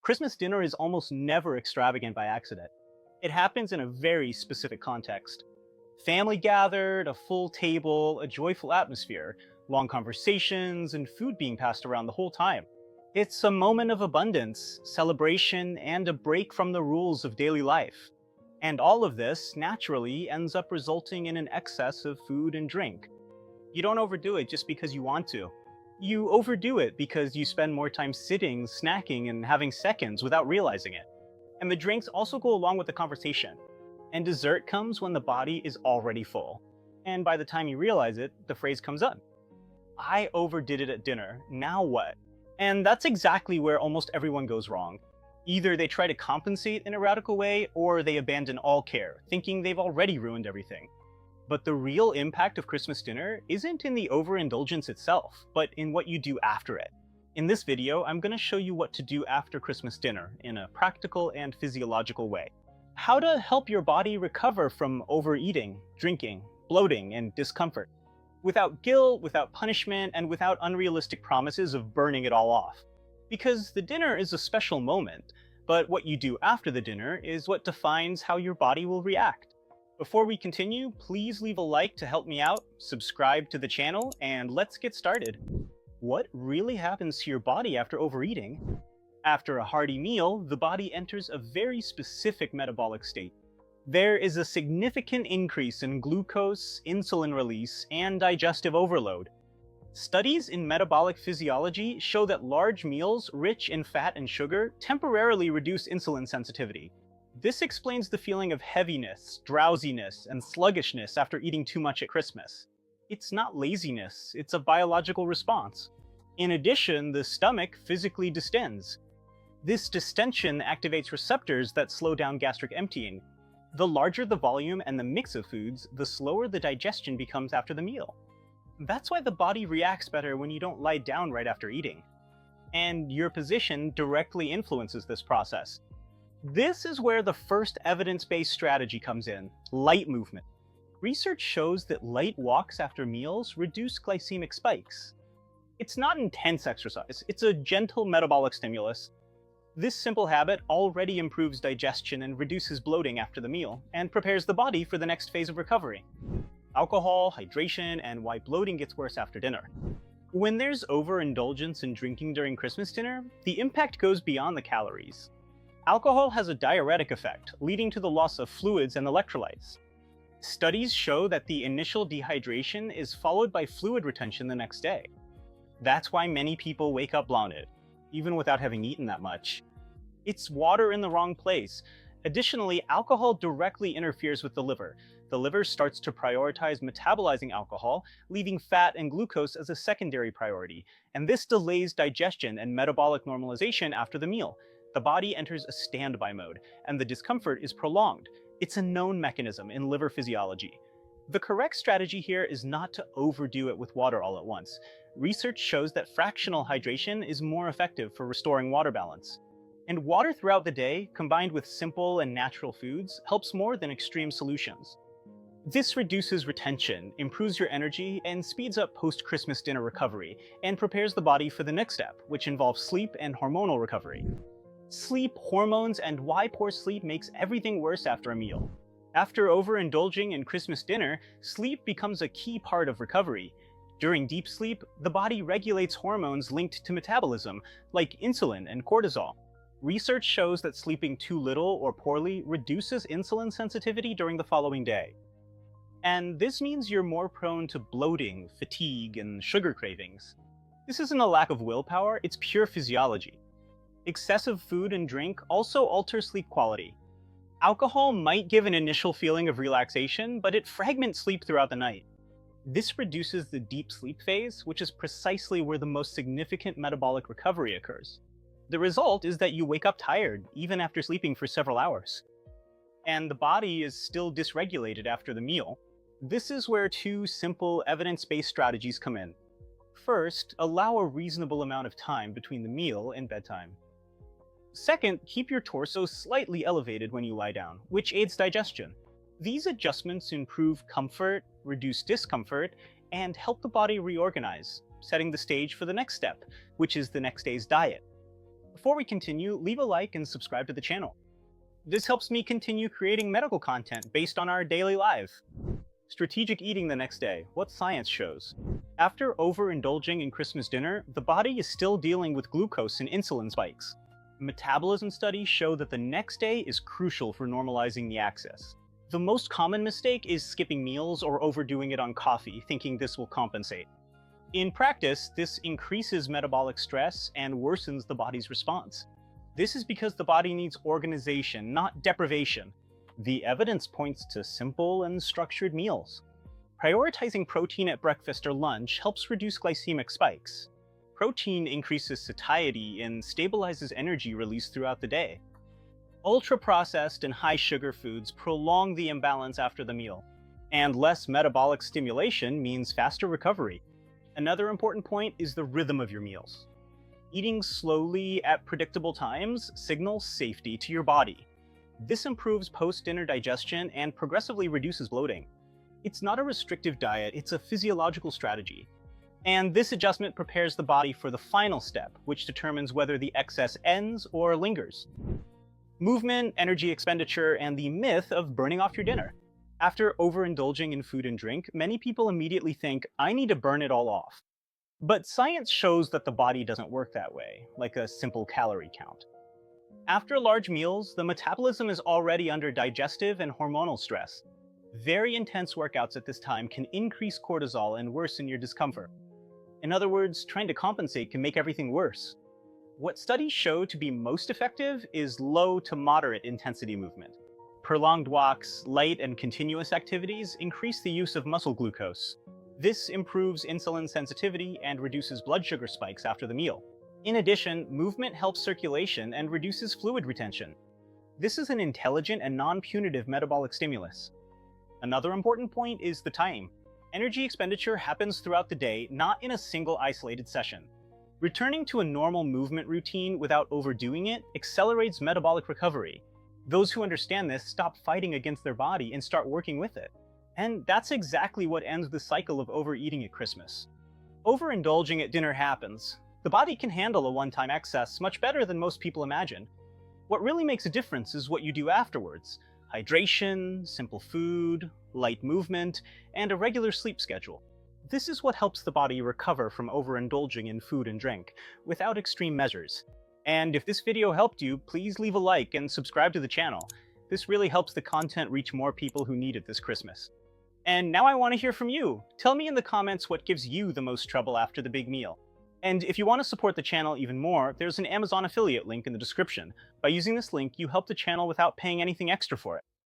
Christmas dinner is almost never extravagant by accident. It happens in a very specific context. Family gathered, a full table, a joyful atmosphere, long conversations, and food being passed around the whole time. It's a moment of abundance, celebration, and a break from the rules of daily life. And all of this, naturally, ends up resulting in an excess of food and drink. You don't overdo it just because you want to. You overdo it because you spend more time sitting, snacking, and having seconds without realizing it. And the drinks also go along with the conversation. And dessert comes when the body is already full. And by the time you realize it, the phrase comes up. I overdid it at dinner, now what? And that's exactly where almost everyone goes wrong. Either they try to compensate in a radical way, or they abandon all care, thinking they've already ruined everything. But the real impact of Christmas dinner isn't in the overindulgence itself, but in what you do after it. In this video, I'm going to show you what to do after Christmas dinner in a practical and physiological way. How to help your body recover from overeating, drinking, bloating, and discomfort, without guilt, without punishment, and without unrealistic promises of burning it all off. Because the dinner is a special moment, but what you do after the dinner is what defines how your body will react. Before we continue, please leave a like to help me out, subscribe to the channel, and let's get started. What really happens to your body after overeating? After a hearty meal, the body enters a very specific metabolic state. There is a significant increase in glucose, insulin release, and digestive overload. Studies in metabolic physiology show that large meals rich in fat and sugar temporarily reduce insulin sensitivity. This explains the feeling of heaviness, drowsiness, and sluggishness after eating too much at Christmas. It's not laziness, it's a biological response. In addition, the stomach physically distends. This distension activates receptors that slow down gastric emptying. The larger the volume and the mix of foods, the slower the digestion becomes after the meal. That's why the body reacts better when you don't lie down right after eating. And your position directly influences this process. This is where the first evidence-based strategy comes in, light movement. Research shows that light walks after meals reduce glycemic spikes. It's not intense exercise, it's a gentle metabolic stimulus. This simple habit already improves digestion and reduces bloating after the meal, and prepares the body for the next phase of recovery. Alcohol, hydration, and why bloating gets worse after dinner. When there's overindulgence in drinking during Christmas dinner, the impact goes beyond the calories. Alcohol has a diuretic effect, leading to the loss of fluids and electrolytes. Studies show that the initial dehydration is followed by fluid retention the next day. That's why many people wake up bloated, even without having eaten that much. It's water in the wrong place. Additionally, alcohol directly interferes with the liver. The liver starts to prioritize metabolizing alcohol, leaving fat and glucose as a secondary priority, and this delays digestion and metabolic normalization after the meal. The body enters a standby mode, and the discomfort is prolonged. It's a known mechanism in liver physiology. The correct strategy here is not to overdo it with water all at once. Research shows that fractional hydration is more effective for restoring water balance. And water throughout the day, combined with simple and natural foods, helps more than extreme solutions. This reduces retention, improves your energy, and speeds up post-Christmas dinner recovery, and prepares the body for the next step, which involves sleep and hormonal recovery. Sleep, hormones, and why poor sleep makes everything worse after a meal. After overindulging in Christmas dinner, sleep becomes a key part of recovery. During deep sleep, the body regulates hormones linked to metabolism, like insulin and cortisol. Research shows that sleeping too little or poorly reduces insulin sensitivity during the following day. And this means you're more prone to bloating, fatigue, and sugar cravings. This isn't a lack of willpower, it's pure physiology. Excessive food and drink also alters sleep quality. Alcohol might give an initial feeling of relaxation, but it fragments sleep throughout the night. This reduces the deep sleep phase, which is precisely where the most significant metabolic recovery occurs. The result is that you wake up tired, even after sleeping for several hours. And the body is still dysregulated after the meal. This is where two simple, evidence-based strategies come in. First, allow a reasonable amount of time between the meal and bedtime. Second, keep your torso slightly elevated when you lie down, which aids digestion. These adjustments improve comfort, reduce discomfort, and help the body reorganize, setting the stage for the next step, which is the next day's diet. Before we continue, leave a like and subscribe to the channel. This helps me continue creating medical content based on our daily life. Strategic eating the next day, what science shows. After overindulging in Christmas dinner, the body is still dealing with glucose and insulin spikes. Metabolism studies show that the next day is crucial for normalizing the axis. The most common mistake is skipping meals or overdoing it on coffee, thinking this will compensate. In practice, this increases metabolic stress and worsens the body's response. This is because the body needs organization, not deprivation. The evidence points to simple and structured meals. Prioritizing protein at breakfast or lunch helps reduce glycemic spikes. Protein increases satiety and stabilizes energy release throughout the day. Ultra-processed and high-sugar foods prolong the imbalance after the meal, and less metabolic stimulation means faster recovery. Another important point is the rhythm of your meals. Eating slowly at predictable times signals safety to your body. This improves post-dinner digestion and progressively reduces bloating. It's not a restrictive diet, it's a physiological strategy. And this adjustment prepares the body for the final step, which determines whether the excess ends or lingers. Movement, energy expenditure, and the myth of burning off your dinner. After overindulging in food and drink, many people immediately think, I need to burn it all off. But science shows that the body doesn't work that way, like a simple calorie count. After large meals, the metabolism is already under digestive and hormonal stress. Very intense workouts at this time can increase cortisol and worsen your discomfort. In other words, trying to compensate can make everything worse. What studies show to be most effective is low to moderate intensity movement. Prolonged walks, light and continuous activities increase the use of muscle glucose. This improves insulin sensitivity and reduces blood sugar spikes after the meal. In addition, movement helps circulation and reduces fluid retention. This is an intelligent and non-punitive metabolic stimulus. Another important point is the time. Energy expenditure happens throughout the day, not in a single isolated session. Returning to a normal movement routine without overdoing it accelerates metabolic recovery. Those who understand this stop fighting against their body and start working with it. And that's exactly what ends the cycle of overeating at Christmas. Overindulging at dinner happens. The body can handle a one-time excess much better than most people imagine. What really makes a difference is what you do afterwards. Hydration, simple food, light movement, and a regular sleep schedule. This is what helps the body recover from overindulging in food and drink, without extreme measures. And if this video helped you, please leave a like and subscribe to the channel. This really helps the content reach more people who need it this Christmas. And now I want to hear from you. Tell me in the comments what gives you the most trouble after the big meal. And if you want to support the channel even more, there's an Amazon affiliate link in the description. By using this link, you help the channel without paying anything extra for it.